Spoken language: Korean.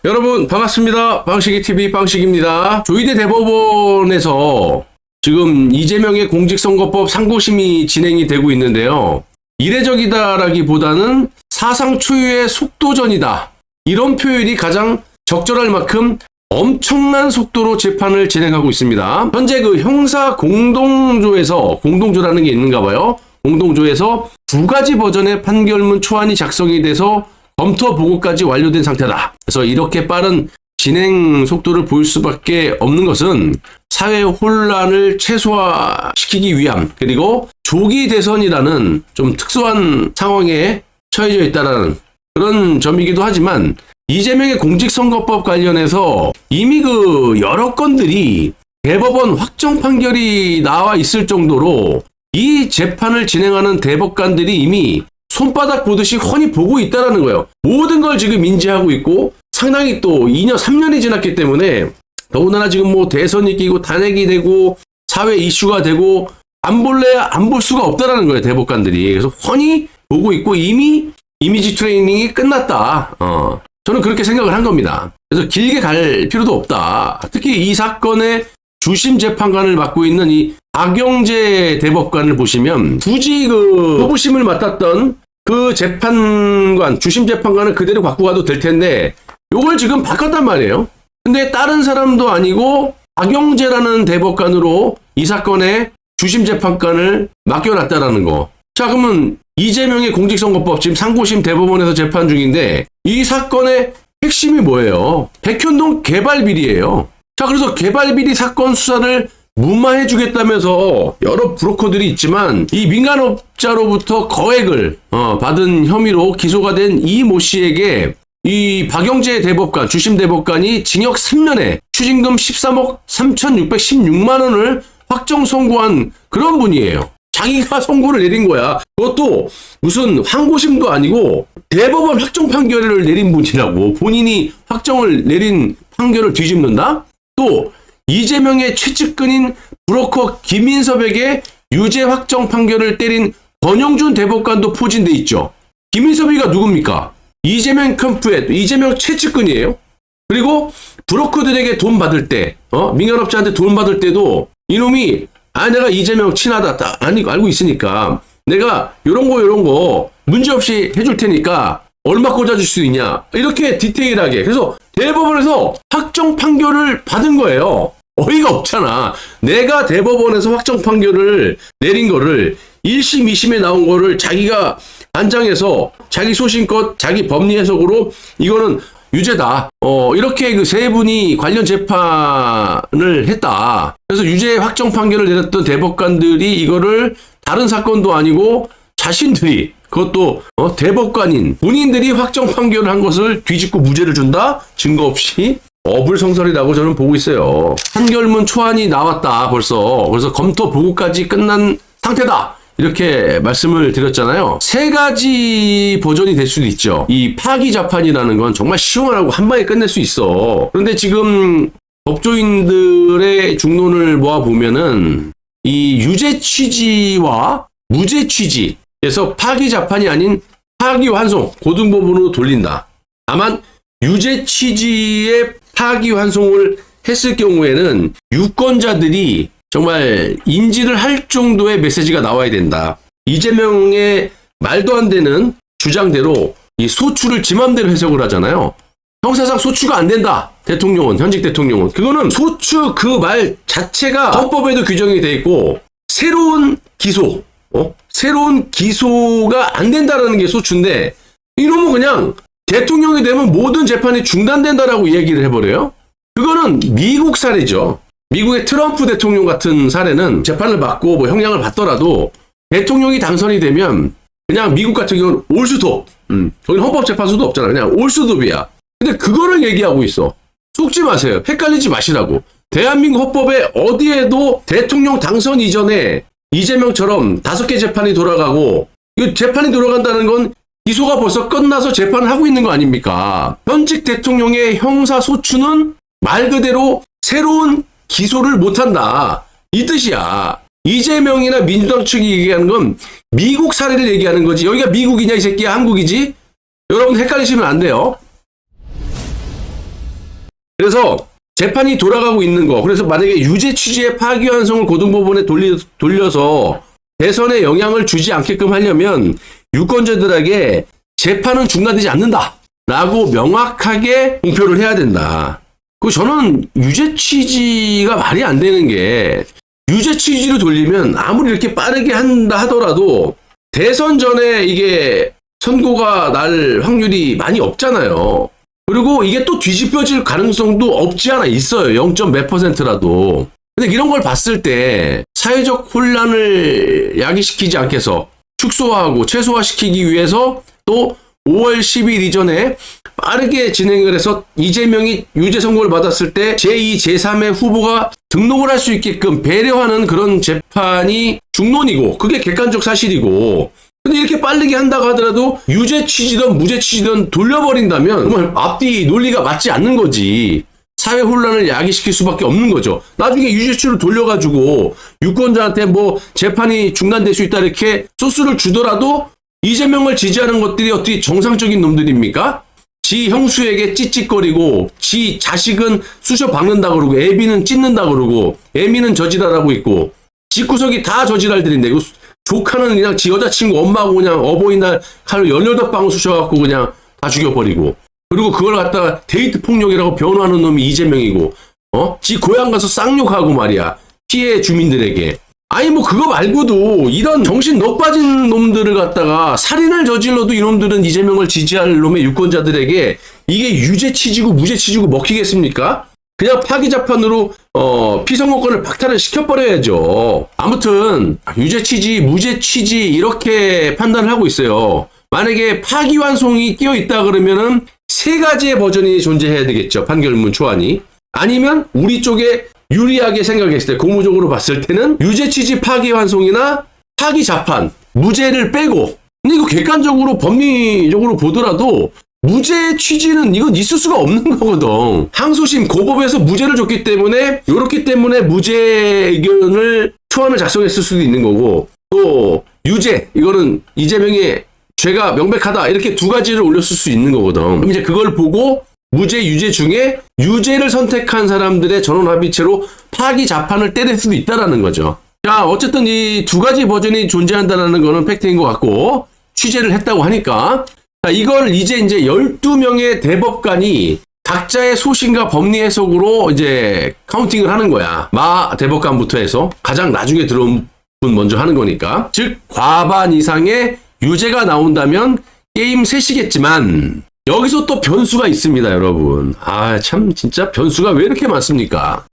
여러분 반갑습니다. 방식이TV 방식입니다. 조희대 대법원에서 지금 이재명의 공직선거법 상고심이 진행이 되고 있는데요. 이례적이다라기보다는 사상 초유의 속도전이다. 이런 표현이 가장 적절할 만큼 엄청난 속도로 재판을 진행하고 있습니다. 현재 그 형사 공동조라는 게 있는가 봐요. 공동조에서 두 가지 버전의 판결문 초안이 작성이 돼서 검토 보고까지 완료된 상태다. 그래서 이렇게 빠른 진행 속도를 보일 수밖에 없는 것은 사회 혼란을 최소화시키기 위함, 그리고 조기 대선이라는 좀 특수한 상황에 처해져 있다는 그런 점이기도 하지만, 이재명의 공직선거법 관련해서 이미 그 여러 건들이 대법원 확정 판결이 나와 있을 정도로 이 재판을 진행하는 대법관들이 이미 손바닥 보듯이 훤히 보고 있다는 거예요. 모든 걸 지금 인지하고 있고, 상당히 또 2년, 3년이 지났기 때문에 더군다나 지금 뭐 대선이 끼고 탄핵이 되고 사회 이슈가 되고 안 볼래야 안 볼 수가 없다라는 거예요, 대법관들이. 그래서 훤히 보고 있고 이미 이미지 트레이닝이 끝났다. 저는 그렇게 생각을 한 겁니다. 그래서 길게 갈 필요도 없다. 특히 이 사건의 주심 재판관을 맡고 있는 이 박영재 대법관을 보시면 굳이 그 후보심을 맡았던 그 재판관, 주심 재판관을 그대로 갖고 가도 될 텐데 요걸 지금 바꿨단 말이에요. 근데 다른 사람도 아니고 박영재라는 대법관으로 이 사건의 주심 재판관을 맡겨놨다라는 거. 자, 그러면 이재명의 공직선거법 지금 상고심 대법원에서 재판 중인데 이 사건의 핵심이 뭐예요? 백현동 개발비리예요. 자, 그래서 개발비리 사건 수사를 무마해 주겠다면서 여러 브로커들이 있지만 이 민간업자로부터 거액을 받은 혐의로 기소가 된 이 모 씨에게 이 박영재 대법관, 주심 대법관이 징역 3년에 추징금 13억 3,616만 원을 확정 선고한 그런 분이에요. 자기가 선고를 내린 거야. 그것도 무슨 항고심도 아니고 대법원 확정 판결을 내린 분이라고. 본인이 확정을 내린 판결을 뒤집는다? 또 이재명의 최측근인 브로커 김인섭에게 유죄 확정 판결을 때린 권영준 대법관도 포진돼 있죠. 김인섭이가 누굽니까? 이재명 캠프의 이재명 최측근이에요. 그리고 브로커들에게 돈 받을 때, 민간업자한테 돈 받을 때도 이놈이 내가 이재명 친하다 알고 있으니까 내가 요런 거 문제없이 해줄 테니까 얼마 꽂아줄 수 있냐, 이렇게 디테일하게. 그래서 대법원에서 확정 판결을 받은 거예요. 어이가 없잖아. 내가 대법원에서 확정 판결을 내린 거를 1심, 2심에 나온 거를 자기가 반장해서 자기 소신껏 자기 법리 해석으로 이거는 유죄다. 이렇게 그 세 분이 관련 재판을 했다. 그래서 유죄 확정 판결을 내렸던 대법관들이 이거를 다른 사건도 아니고 자신들이, 그것도 대법관인 본인들이 확정 판결을 한 것을 뒤집고 무죄를 준다? 증거 없이? 어불성설이라고 저는 보고 있어요. 판결문 초안이 나왔다 벌써. 그래서 검토 보고까지 끝난 상태다, 이렇게 말씀을 드렸잖아요. 세 가지 버전이 될 수도 있죠. 이 파기 재판이라는 건 정말 시원하고 한 방에 끝낼 수 있어. 그런데 지금 법조인들의 중론을 모아보면은 이 유죄 취지와 무죄 취지에서 파기 재판이 아닌 파기환송, 고등법원으로 돌린다. 다만 유죄 취지의 파기환송을 했을 경우에는 유권자들이 정말 인지를 할 정도의 메시지가 나와야 된다. 이재명의 말도 안 되는 주장대로 이 소추를 지 맘대로 해석을 하잖아요. 형사상 소추가 안 된다. 대통령은, 현직 대통령은. 그거는 소추 그 말 자체가 헌법에도 규정이 돼 있고, 새로운 기소, 새로운 기소가 안 된다라는 게 소추인데, 이러면 그냥 대통령이 되면 모든 재판이 중단된다라고 얘기를 해버려요. 그거는 미국 사례죠. 미국의 트럼프 대통령 같은 사례는 재판을 받고 뭐 형량을 받더라도 대통령이 당선이 되면 그냥 미국 같은 경우는 올수도, 거기는 헌법재판소도 없잖아. 그냥 올수도비야. 근데 그거를 얘기하고 있어. 속지 마세요. 헷갈리지 마시라고. 대한민국 헌법에 어디에도 대통령 당선 이전에 이재명처럼 5개 재판이 돌아가고, 이 재판이 돌아간다는 건 기소가 벌써 끝나서 재판을 하고 있는 거 아닙니까? 현직 대통령의 형사소추는 말 그대로 새로운 기소를 못한다, 이 뜻이야. 이재명이나 민주당 측이 얘기하는 건 미국 사례를 얘기하는 거지. 여기가 미국이냐 이 새끼야, 한국이지? 여러분 헷갈리시면 안 돼요. 그래서 재판이 돌아가고 있는 거. 그래서 만약에 유죄 취지의 파기환송을 고등법원에 돌려서 대선에 영향을 주지 않게끔 하려면 유권자들에게 재판은 중단되지 않는다 라고 명확하게 공표를 해야 된다. 저는 유죄 취지가 말이 안 되는 게, 유죄 취지로 돌리면 아무리 이렇게 빠르게 한다 하더라도 대선 전에 이게 선고가 날 확률이 많이 없잖아요. 그리고 이게 또 뒤집혀질 가능성도 없지 않아 있어요. 0. 몇 %라도. 근데 이런 걸 봤을 때 사회적 혼란을 야기시키지 않게 해서 축소하고 최소화시키기 위해서 또 5월 10일 이전에 빠르게 진행을 해서 이재명이 유죄 선고를 받았을 때 제2, 제3의 후보가 등록을 할 수 있게끔 배려하는 그런 재판이 중론이고, 그게 객관적 사실이고, 근데 이렇게 빠르게 한다고 하더라도 유죄 취지든 무죄 취지든 돌려버린다면 정말 앞뒤 논리가 맞지 않는 거지. 사회 혼란을 야기시킬 수밖에 없는 거죠. 나중에 유죄 취지로 돌려가지고 유권자한테 뭐 재판이 중단될 수 있다 이렇게 소스를 주더라도 이재명을 지지하는 것들이 어떻게 정상적인 놈들입니까? 지 형수에게 찌찌거리고 지 자식은 쑤셔 박는다 그러고 애비는 찢는다 그러고 애미는 저지랄하고 있고 집구석이 다 저지랄들인데 조카는 그냥 지 여자친구 엄마하고 그냥 어버이날 칼로 18방울 쑤셔갖고 그냥 다 죽여버리고, 그리고 그걸 갖다가 데이트 폭력이라고 변호하는 놈이 이재명이고, 지 고향 가서 쌍욕하고 말이야. 피해 주민들에게. 아니 뭐 그거 말고도 이런 정신 넉 빠진 놈들을 갖다가 살인을 저질러도 이놈들은 이재명을 지지할 놈의 유권자들에게 이게 유죄 취지고 무죄 취지고 먹히겠습니까? 그냥 파기자판으로 피선거권을 박탈을 시켜버려야죠. 아무튼 유죄 취지, 무죄 취지 이렇게 판단을 하고 있어요. 만약에 파기환송이 끼어있다 그러면은 세 가지의 버전이 존재해야 되겠죠. 판결문 초안이. 아니면 우리 쪽에 유리하게 생각했을 때, 고무적으로 봤을 때는 유죄 취지 파기환송이나 파기자판, 무죄를 빼고. 근데 이거 객관적으로 법리적으로 보더라도 무죄 취지는 이건 있을 수가 없는 거거든. 항소심 고법에서 무죄를 줬기 때문에, 요렇기 때문에 무죄 의견을 초안을 작성했을 수도 있는 거고, 또 유죄, 이거는 이재명의 죄가 명백하다 이렇게 두 가지를 올렸을 수 있는 거거든. 그럼 이제 그걸 보고 무죄, 유죄 중에 유죄를 선택한 사람들의 전원합의체로 파기자판을 때릴 수도 있다라는 거죠. 자, 어쨌든 이 두 가지 버전이 존재한다는 거는 팩트인 것 같고, 취재를 했다고 하니까, 자, 이걸 이제 12명의 대법관이 각자의 소신과 법리 해석으로 이제 카운팅을 하는 거야. 마 대법관부터 해서 가장 나중에 들어온 분 먼저 하는 거니까. 즉, 과반 이상의 유죄가 나온다면 게임 셋이겠지만, 여기서 또 변수가 있습니다, 여러분. 참 진짜 변수가 왜 이렇게 많습니까?